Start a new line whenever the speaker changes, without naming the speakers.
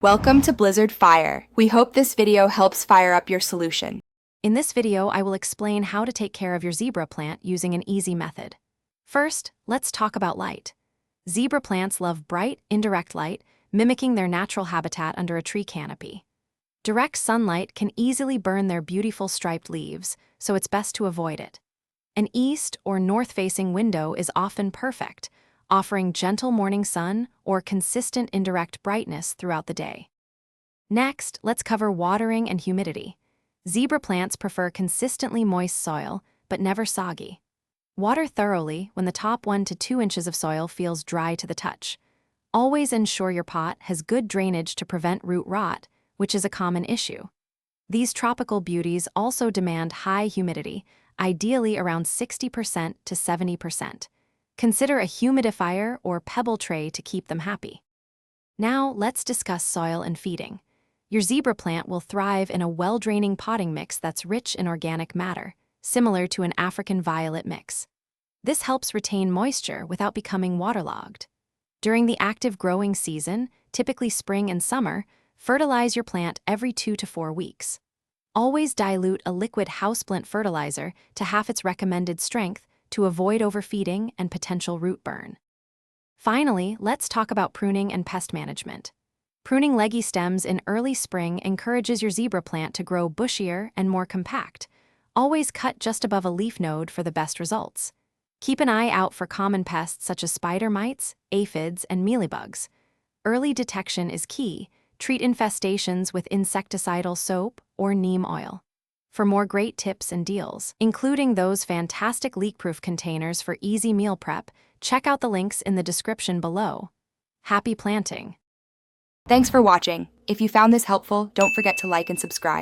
Welcome to Blizzard Fire. We hope this video helps fire up your solution.
In this video, I will explain how to take care of your zebra plant using an easy method. First, let's talk about light. Zebra plants love bright, indirect light, mimicking their natural habitat under a tree canopy. Direct sunlight can easily burn their beautiful striped leaves, so it's best to avoid it. An east or north-facing window is often perfect, offering gentle morning sun or consistent indirect brightness throughout the day. Next, let's cover watering and humidity. Zebra plants prefer consistently moist soil, but never soggy. Water thoroughly when the top 1 to 2 inches of soil feels dry to the touch. Always ensure your pot has good drainage to prevent root rot, which is a common issue. These tropical beauties also demand high humidity, ideally around 60% to 70%. Consider a humidifier or pebble tray to keep them happy. Now, let's discuss soil and feeding. Your zebra plant will thrive in a well-draining potting mix that's rich in organic matter, similar to an African violet mix. This helps retain moisture without becoming waterlogged. During the active growing season, typically spring and summer, fertilize your plant every 2 to 4 weeks. Always dilute a liquid houseplant fertilizer to half its recommended strength to avoid overfeeding and potential root burn. Finally, let's talk about pruning and pest management. Pruning leggy stems in early spring encourages your zebra plant to grow bushier and more compact. Always cut just above a leaf node for the best results. Keep an eye out for common pests such as spider mites, aphids, and mealybugs. Early detection is key. Treat infestations with insecticidal soap or neem oil. For more great tips and deals, including those fantastic leak-proof containers for easy meal prep, check out the links in the description below. Happy planting!
Thanks for watching. If you found this helpful, don't forget to like and subscribe.